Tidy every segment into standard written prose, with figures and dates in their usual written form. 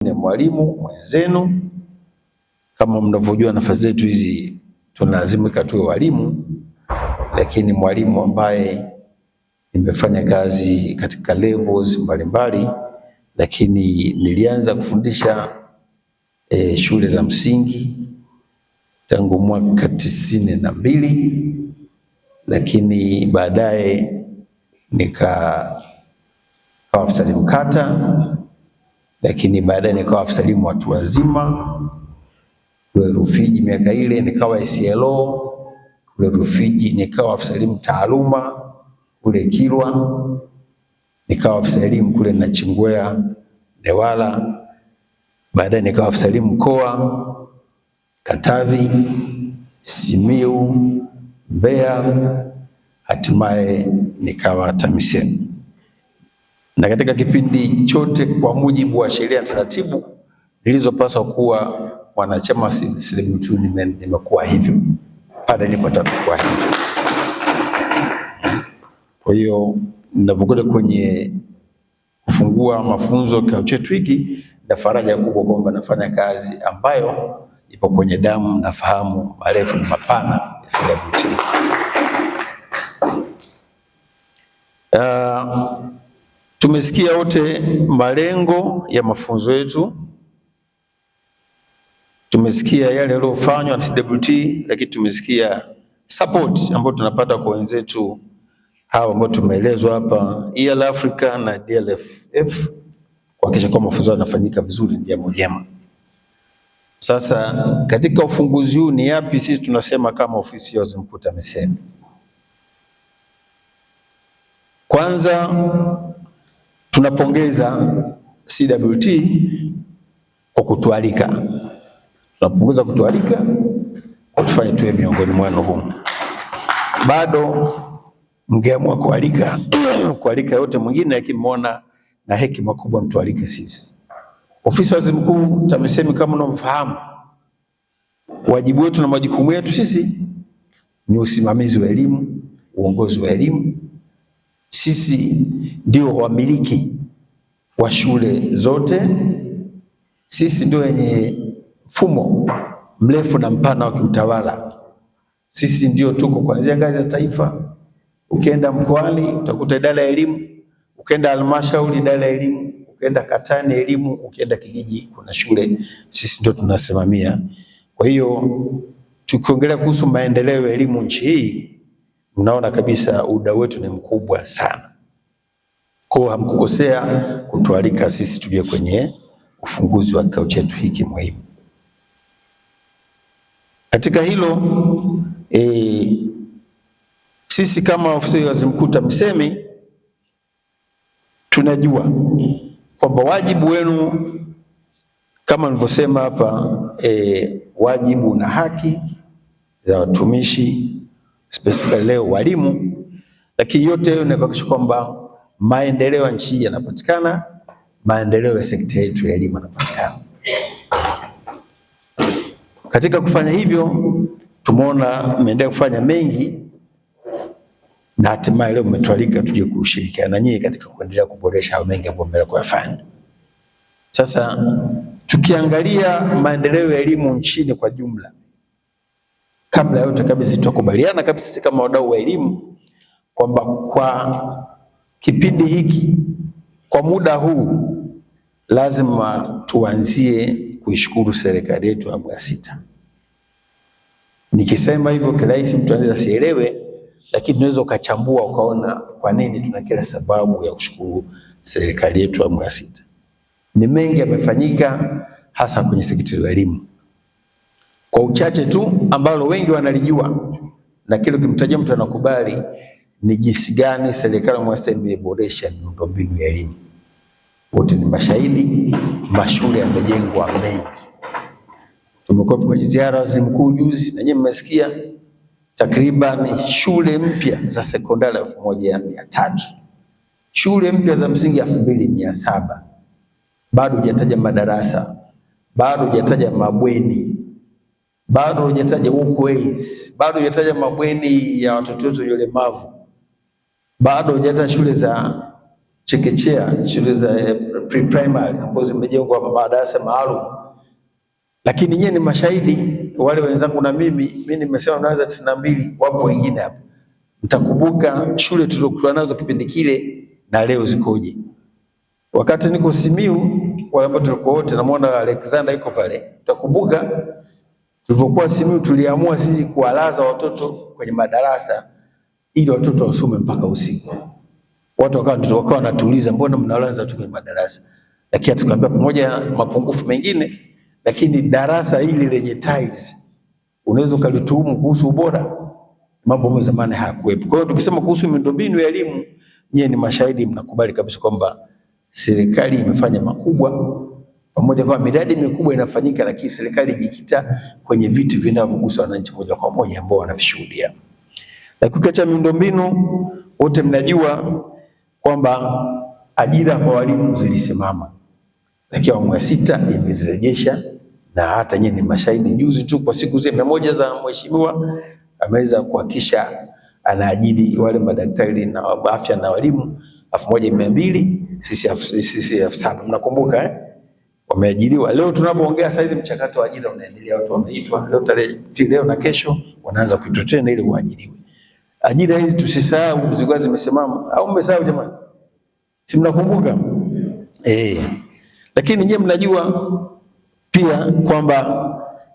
Ni mwalimu mwenzenu. Kama mnavyojua nafasi zetu hizi tunalazimika tuwe walimu, lakini mwalimu ambaye nimefanya kazi katika levels mbalimbali, lakini nilianza kufundisha shule za msingi tangu mwaka 92, lakini baadaye nikawa afisa elimu kata, lakini baadaye nikawa afisa elimu watu wazima kule Rufiji. Miaka ile nikawa SLO kule Rufiji, nikawa afisa elimu taaluma kule Kilwa, nikawa afisa elimu kule Nachingwea Newala, baadaye nikawa afisa elimu mkoa Katavi, Simiu, Mbeya, hatimaye nikawa TAMISEMI. Na katika kipindi chote kwa mujibu wa sheria na taratibu nilizopaswa kuwa mwanachama CWT nimekuwa hivyo hadi nilipotaka kuwa hivyo. Kwa hiyo ninapokuja kwenye kufungua mafunzo kwa chetu hiki na faraja kubwa kwamba nafanya kazi ambayo ipo kwenye damu, nafahamu marefu na mapana ya CWT. Tumesikia wote malengo ya mafunzo yetu, tumesikia yale yaliyofanywa na CWT, lakini tumesikia support ambayo tunapata kwa wenzetu hawa ambao tumeelezwa hapa, EL Africa na DLFF, kuhakikisha kwamba mafunzo yanafanyika vizuri, ni jambo jema. Sasa katika ufunguzi huu ni yapi sisi tunasema kama ofisi ya Waziri Mkuu TAMISEMI? Kwanza tunapongeza CWT kwa kutualika. Tunapongeza kutualika kwa tufanye tuwe miongoni mwenu humu. Bado mngeamua kualika yote mwingine, akimwona na hekima kubwa mtualike sisi. Ofisi ya Waziri Mkuu TAMISEMI, kama mnavyofahamu, wajibu wetu na majukumu yetu sisi ni usimamizi wa elimu, uongozi wa elimu. Sisi ndio wamiliki wa shule zote, sisi ndio wenye mfumo mrefu na mpana wa kiutawala. Sisi ndio tuko kuanzia ngazi ya taifa, ukienda mkoani utakuta idara ya elimu, ukienda halmashauri idara ya elimu, ukienda katani elimu, ukienda kijiji kuna shule, sisi ndio tunasimamia. Kwa hiyo tukiongelea kuhusu maendeleo ya elimu nchi hii, mnaona kabisa udau wetu ni mkubwa sana. Kwa hamkukosea kutualika sisi tuje kwenye ufunguzi wa kikao chetu hiki muhimu. Katika hilo sisi kama ofisi ya Waziri Mkuu TAMISEMI tunajua kwamba wajibu wenu kama nilivyosema hapa, wajibu na haki za watumishi specifically leo walimu, lakini yote hiyo ni kuhakikisha kwamba maendeleo ya nchi yanapatikana, maendeleo ya sekta yetu ya elimu yanapatikana. Katika kufanya hivyo tumeona mmeendelea kufanya mengi, na hatimaye leo mmetualika tuje kushirikiana na nyinyi katika kuendelea kuboresha hayo mengi ambayo mmeendelea kuyafanya. Sasa tukiangalia maendeleo ya elimu nchini kwa jumla, kabla ya yote kabisa tutakubaliana kabisa sisi kama wadau wa elimu kwamba kwa kipindi hiki, kwa muda huu, lazima tuanzie kuishukuru serikali yetu ya awamu ya 6. Nikisema hivyo kirahisi mtu anaweza asielewe, lakini tunaweza ukachambua ukaona kwa nini tuna kila sababu ya kushukuru serikali yetu ya awamu ya 6. Ni mengi yamefanyika hasa kwenye sekta ya elimu. Kwa uchache tu ambalo wengi wanalijua na kile kimtajia mtu anakubali ni jinsi gani serikali ya awamu ya 6 imeboresha miundombinu ya elimu. Wote ni mashahidi, mashule yamejengwa mengi. Tumekuwa kwenye ziara ya Waziri Mkuu juzi na nyinyi mmesikia, takriban shule mpya za sekondari 1300, shule mpya za msingi 2700. Bado hujataja madarasa, bado hujataja mabweni, bado hujataja walkways, bado hujataja mabweni ya watoto wetu wenye ulemavu, bado hujataja shule za chekechea, shule za pre-primary ambazo zimejengwa madarasa maalum. Lakini nyinyi ni mashahidi, wale wenzangu na mimi nimesema mnaanza 92, wapo wengine hapa. Mtakumbuka shule tulizokuwa nazo kipindi kile na leo zikoje. Wakati niko Simiu, wale ambao tulikuwa wote, namuona Alexander yuko pale. Mtakumbuka tulipokuwa Simiu tuliamua sisi kuwalaza watoto kwenye madarasa ili watoto wasome mpaka usiku. Watu wakawa wanatuuliza mbona mnalaza tu kwenye madarasa? Lakini tukamwambia pamoja na mapungufu mengine, lakini darasa hili lenye tiles unaweza kulituhumu kuhusu ubora, mambo ya zamani hayakuwepo. Kwa hiyo tukisema kuhusu miundombinu ya elimu, nyie ni mashahidi, mnakubali kabisa kwamba serikali imefanya makubwa, pamoja kwa miradi mikubwa inafanyika, lakini serikali jikita kwenye vitu vinavyogusa wananchi moja kwa moja ambao wanavishuhudia. Lakini ukiacha miundombinu, wote mnajua kwamba ajira kwa walimu zilisimama, lakini awamu ya 6 imezirejesha, na hata nyinyi ni mashahidi. Juzi tu kwa siku zile 100 za mheshimiwa ameweza kuhakikisha anaajiri wale madaktari na afya na walimu 1200, sisi 7,000. Mnakumbuka wameajiriwa. Leo tunapoongea saizi mchakato wa ajira unaendelea, watu wameitwa leo na kesho wanaanza kuitwa tena ili waajiriwe. Ajira hizi tusisahau, zilikuwa zimesimama au mmesahau jamani? Si mnakumbuka? Lakini nyinyi mnajua pia kwamba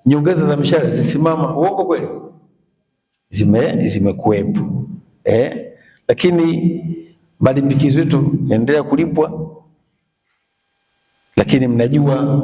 nyongeza za mishahara zisimama. Uongo kweli? Zimekuwepo. Lakini malimbikizo yetu yanaendelea kulipwa. Lakini mnajua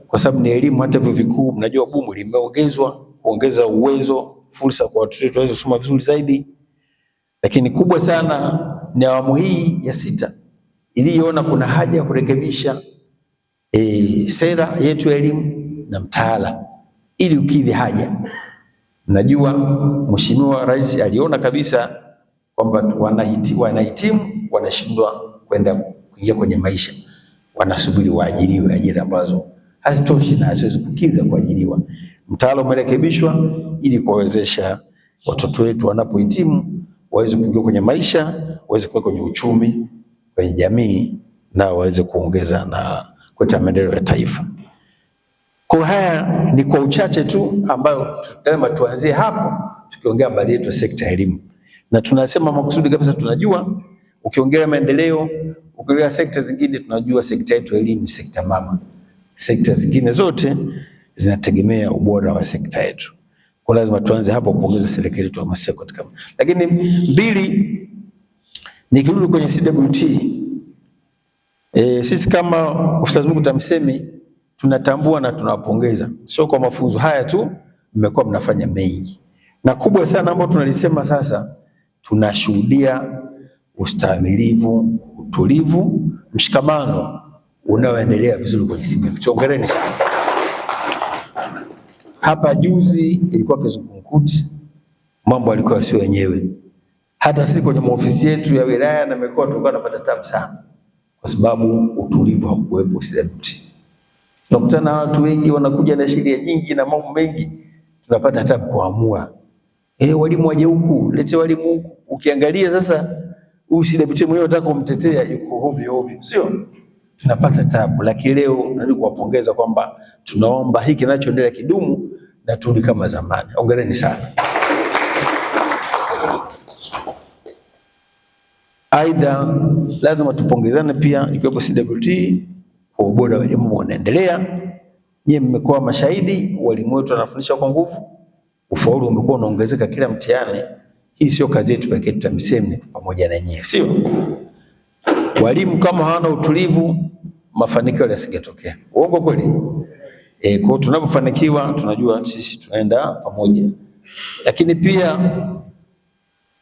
kwa sababu ni elimu, hata vyuo vikuu mnajua bumu limeongezwa kuongeza uwezo, fursa kwa watoto wetu waweze kusoma vizuri zaidi. Lakini kubwa sana ni awamu hii ya 6 iliyoona kuna haja ya kurekebisha sera yetu ya elimu na mtaala ili ukidhi haja. Mnajua Mheshimiwa Rais aliona kabisa kwamba wanahitimu wanashindwa kuingia kwenye maisha, wanasubiri waajiriwe ajira ambazo hazitoshi na haziwezi kukidhi kuajiriwa. Mtaala umerekebishwa ili kuwawezesha watoto wetu wanapohitimu waweze kuingia kwenye maisha, waweze kuwa kwenye uchumi, kwenye jamii, na waweze kuongeza na kuleta maendeleo ya taifa. Kwa haya ni kwa uchache tu ambayo tutasema tuanzie hapo tukiongea habari yetu ya sekta ya elimu. Na tunasema makusudi kabisa, tunajua ukiongea maendeleo, ukiongea sekta zingine, tunajua sekta yetu ya elimu ni sekta mama. Sekta zingine zote zinategemea ubora wa sekta yetu. Kwa lazima tuanze hapo kupongeza serikali yetu ya hamasisha katika. Lakini 2, nikirudi kwenye CWT, sisi kama Ustaz Mungu TAMISEMI tunatambua na tunawapongeza. Sio kwa mafunzo haya tu, mmekuwa mnafanya mengi. Na kubwa sana ambao tunalisema sasa, tunashuhudia ustahimilivu, utulivu, mshikamano unaoendelea vizuri kwenye CWT. Hongereni sana. Hapa juzi ilikuwa kizungumkuti, mambo yalikuwa sio yenyewe. Hata sisi kwenye ofisi yetu ya wilaya na mikoa tulikuwa tunapata tabu sana kwa sababu utulivu haukuwepo CWT. Tunakutana na watu wengi wanakuja na sheria nyingi na mambo mengi, tunapata tabu kuamua. Walimu waje huku, lete walimu huku. Ukiangalia sasa huyu CWT mwenyewe unataka kumtetea yuko ovyo ovyo, sio? Tunapata tabu. Lakini leo nataka kuwapongeza kwamba tunaomba hiki kinachoendelea kidumu na turudi kama zamani. Hongereni sana. Aidha, lazima tupongezane pia ikiwepo CWT kwa ubora wa elimu unaendelea. Nyie mmekuwa mashahidi, walimu wetu wanafundisha kwa nguvu, ufaulu umekuwa unaongezeka kila mtihani. Hii sio kazi yetu pekee, TAMISEMI pamoja na nyie, sio? Walimu kama hawana utulivu, mafanikio yasingetokea. Uongo kweli? Kwa tunapofanikiwa tunajua sisi tunaenda pamoja. Lakini pia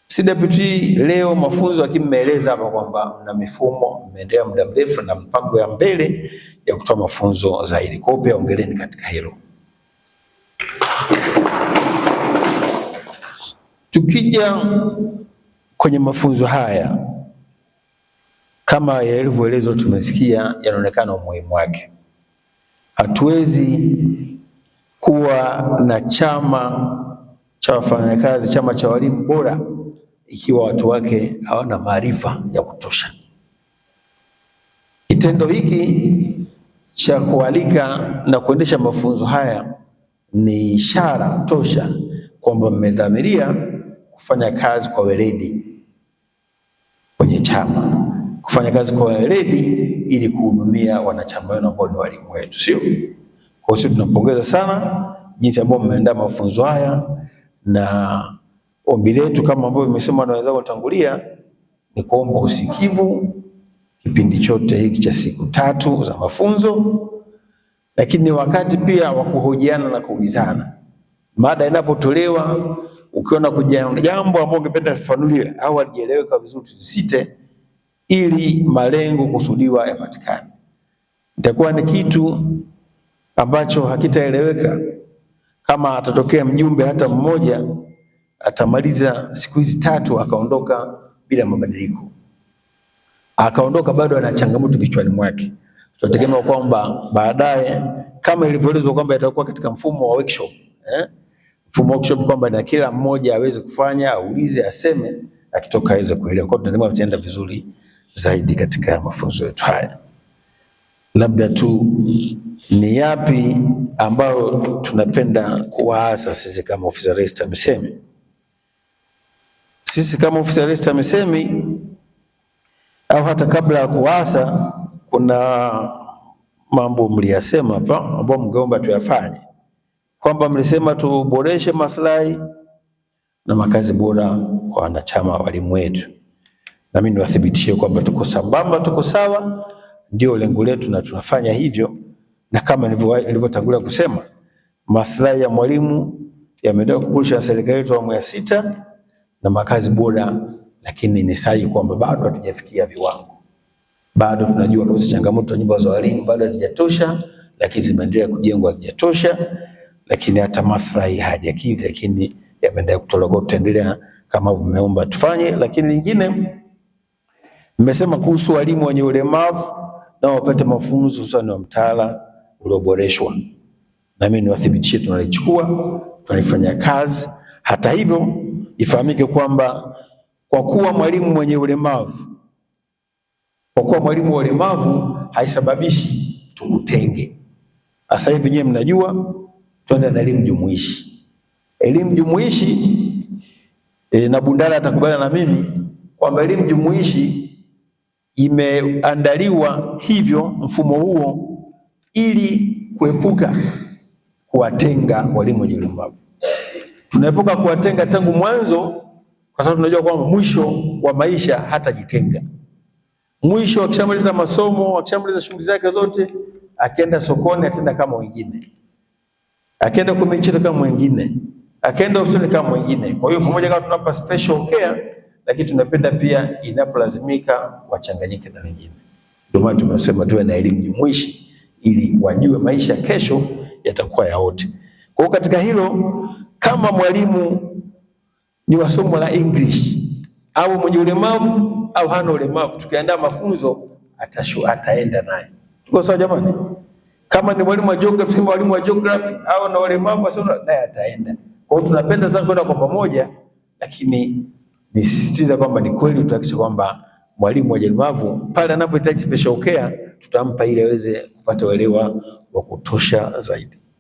CWT leo mafunzo mmeeleza hapa kwamba mna mifumo mmeendelea muda mrefu na mpango ya mbele ya kutoa mafunzo zaidi. Kwa hiyo pia hongereni katika hilo. Tukija kwenye mafunzo haya, kama yalivyoelezwa, tumesikia yanaonekana umuhimu wake. Hatuwezi kuwa na chama cha wafanyakazi, chama cha walimu bora, ikiwa watu wake hawana maarifa ya kutosha. Kitendo hiki cha kualika na kuendesha mafunzo haya ni ishara tosha kwamba mmedhamiria kufanya kazi kwa weledi kwenye chama, kufanya kazi kwa weledi ili kuhudumia wanachama wenu ambao ni walimu wetu, sio? Kwa hiyo tunapongeza sana jinsi ambavyo mmeandaa mafunzo haya, na ombi letu kama ambavyo nimesema na wenzangu watangulia ni kuomba usikivu kipindi chote hiki cha siku 3 za mafunzo, lakini wakati pia wa kuhojiana na kuulizana. Mada inapotolewa ukiona kuja jambo ambalo ungependa lifafanuliwe au halieleweka vizuri, tusisite ili malengo kusudiwa yapatikane. Itakuwa ni kitu ambacho hakitaeleweka kama atatokea mjumbe hata mmoja atamaliza siku hizi 3 akaondoka bila mabadiliko, akaondoka bado ana changamoto kichwani mwake. Tunategemea kwamba baadaye kama ilivyoelezwa kwamba itakuwa katika mfumo wa workshop, mfumo wa workshop kwamba na kila mmoja aweze kufanya, aulize, aseme, akitoka aweze kuelewa. Kwa hiyo tunategemea tutaenda vizuri zaidi katika mafunzo yetu haya. Labda tu ni yapi ambayo tunapenda kuwaasa sisi kama ofisi ya Rais TAMISEMI? Sisi kama ofisi ya Rais TAMISEMI, au hata kabla ya kuwaasa, kuna mambo mliyasema hapa ambayo mngeomba tuyafanye, kwamba mlisema tuboreshe maslahi na makazi bora kwa wanachama walimu wetu, na mimi niwathibitishie kwamba tuko sambamba, tuko sawa, ndio lengo letu na tunafanya hivyo. Na kama nilivyotangulia kusema, maslahi ya mwalimu yameendelea kuboreshwa na serikali yetu awamu ya 6 na makazi bora, lakini ni sahihi kwamba bado hatujafikia viwango. Bado tunajua kabisa changamoto nyumba za walimu bado hazijatosha, lakini zimeendelea kujengwa, hazijatosha, lakini hata maslahi hayajakidhi, lakini yameendelea kutolewa. Tutaendelea kama mmeomba tufanye. Lakini lingine nimesema kuhusu walimu wenye ulemavu na wapate mafunzo hususan wa mtaala ulioboreshwa, na mimi niwathibitishie tunalichukua, tunalifanya kazi. Hata hivyo ifahamike kwamba kwa kuwa mwalimu mwenye ulemavu, kwa kuwa mwalimu wa ulemavu haisababishi tukutenge. Sasa hivi nyewe mnajua tuende na elimu jumuishi. Elimu jumuishi na Bundala atakubaliana na mimi kwamba elimu jumuishi imeandaliwa hivyo, mfumo huo, ili kuepuka kuwatenga walimu wenye ulemavu. Tunaepuka kuwatenga tangu mwanzo, kwa sababu tunajua kwamba mwisho wa maisha hatajitenga. Mwisho akishamaliza masomo, akishamaliza shughuli zake zote, akienda sokoni atenda kama wengine, akienda kwa michezo kama wengine, akienda hospitali kama wengine. Kwa hiyo pamoja kama tunapa special care, lakini tunapenda pia inapolazimika wachanganyike na wengine. Ndio maana tumesema tuwe na elimu jumuishi ili wajue maisha kesho yatakuwa ya wote. Kwa hiyo katika hilo, kama mwalimu ni wa somo la English au mwenye ulemavu au hana ulemavu, tukiandaa mafunzo ataenda naye. Tuko sawa jamani? Kama ni mwalimu wa geography, kama mwalimu wa geography au na ulemavu naye ataenda. Kwa hiyo tunapenda sana kwenda kwa pamoja, lakini nisisitiza kwamba ni kweli tutahakikisha kwamba mwalimu wa ulemavu pale anapohitaji special care tutampa ili aweze kupata uelewa wa kutosha zaidi.